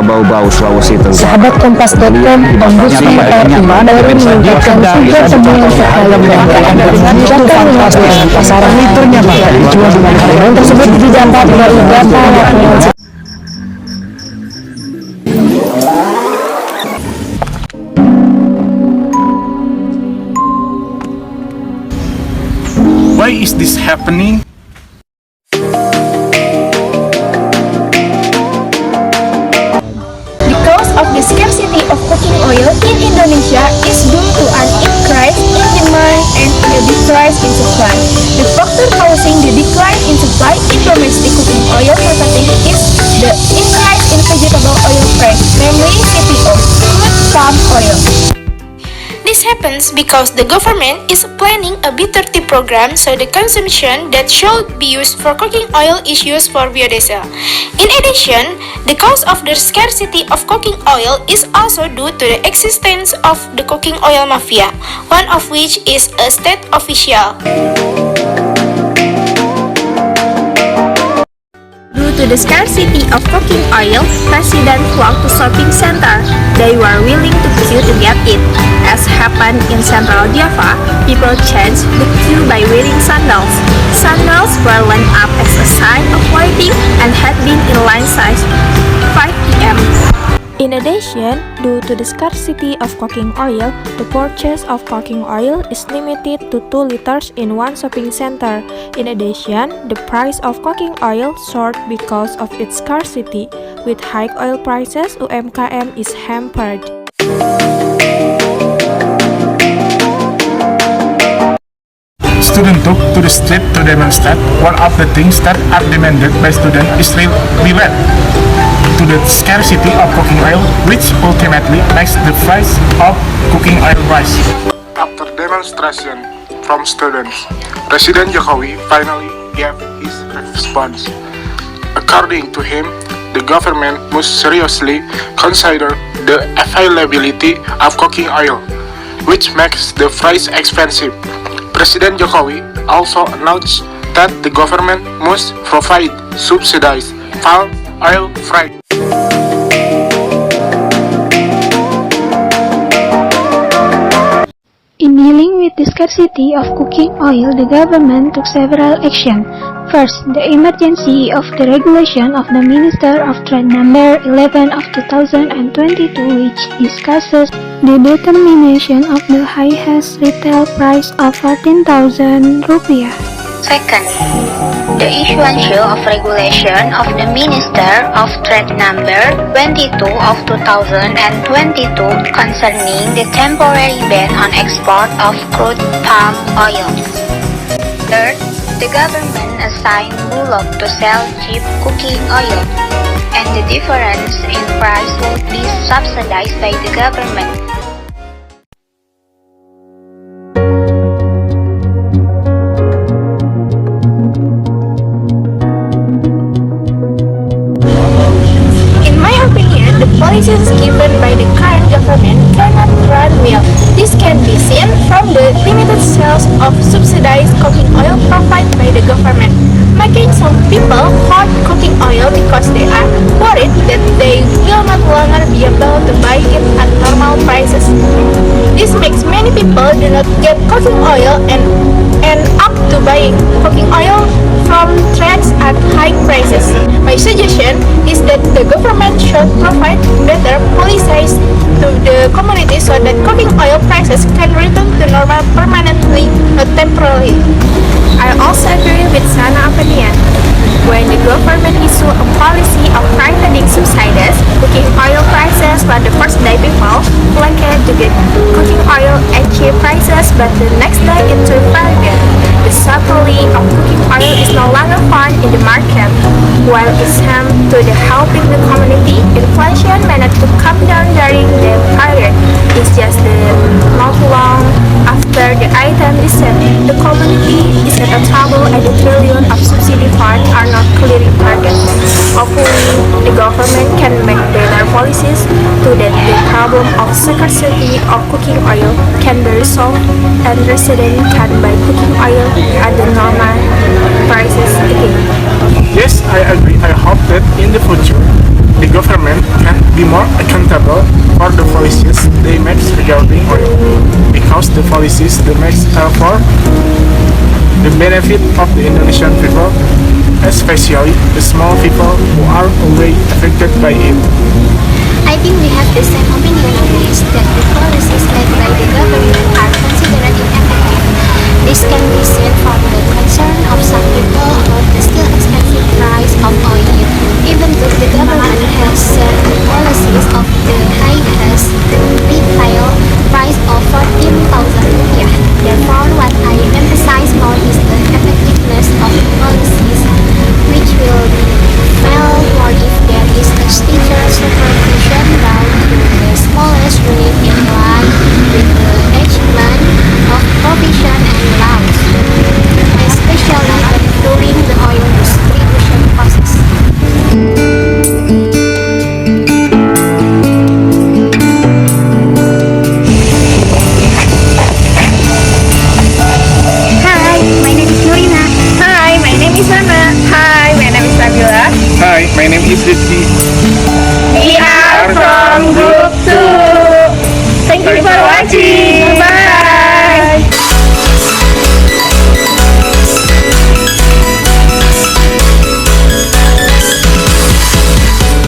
Bau-Bau, Sulawesi Tenggara. Sahabat Kompas.com, Ombudsman RI baru meningkatkan 3 temuan terkait dengan kebijakan mengatakan pasaran liternya dijual dengan harga tersebut didapat dari data laporan. Why is this happening? Because of the scarcity of cooking oil in Indonesia is due to an increase in demand and a decrease in supply. The factor causing the decline in supply in domestic cooking oil marketing is the increase in vegetable oil price, namely CPO, crude palm oil. This happens because the government is planning a B30 program, so the consumption that should be used for cooking oil is used for biodiesel. In addition, the cause of the scarcity of cooking oil is also due to the existence of the cooking oil mafia, one of which is a state official. Due to the scarcity of cooking oil, residents flocked to shopping center. They were willing to queue to get it. As happened in Central Java, people changed the queue by wearing sandals. Sandals were lined up as a sign of waiting and had been in line since 5 p.m. In addition, due to the scarcity of cooking oil, the purchase of cooking oil is limited to 2 liters in one shopping center. In addition, the price of cooking oil soared because of its scarcity. With high oil prices, UMKM is hampered. Students took to the street to demonstrate. One of the things that are demanded by students is relate to the scarcity of cooking oil, which ultimately makes the price of cooking oil rise. After demonstration from students, President Jokowi finally gave his response. According to him, the government must seriously consider the availability of cooking oil, which makes the price expensive. President Jokowi also announced that the government must provide subsidized palm oil freight. In dealing with the scarcity of cooking oil, the government took several actions. First, the emergency of the regulation of the Minister of Trade number 11 of 2022, which discusses the determination of the highest retail price of 14,000 rupiah. Second, the issuance of regulation of the Minister of Trade number 22 of 2022 concerning the temporary ban on export of crude palm oil. Third, the government assigned Bulog to sell cheap cooking oil, and the difference in price would be subsidized by the government. Policies given by the current government cannot run well. This can be seen from the limited sales of subsidized cooking oil provided by the government, making some people hoard cooking oil because they are worried that they will not longer be able to buy it at normal prices. This makes many people do not get cooking oil and end up to buying cooking oil from trades at high prices. My suggestion is that the government should provide better policies to the community so that cooking oil prices can return to normal permanently, not temporarily. I also agree with Sana opinion. When the government issue a policy of providing subsidies, cooking oil prices for the first day people likely to get cooking oil at cheap prices, but the next day it turned bargain. The supply of cooking oil is no longer found in the market. While it's aimed to the helping the community, inflation managed to come down during the period. It's just not long after the item is sent. The community is at a trouble and the trillion of subsidy funds are not clearing targets. Hopefully, the government can make better policies so that the problem of scarcity of cooking oil can be resolved and residents can buy cooking oil at the normal prices again. Yes, I agree. I hope that in the future, the government can be more accountable for the policies they make regarding oil, because the policies they make are for the benefit of the Indonesian people, especially the small people who are already affected by it. I think we have the same opinion on this, that the policies made by the government are considered ineffective. This can be seen from the concern of some people about the still expensive price of oil. Even though the government has set the policies of the highest retail price of 14,000 rupiah. Therefore, what I emphasize more is the effectiveness of the policies, which will be felt more if there is a stricter supervision down to the smallest unit in line with the achievement of provision and laws, especially during the oil distribution process. Hi, my name is Nurina. Hi, my name is Anna. Hi, my name is Nabila. Hi, my name is Rizky. We are from Group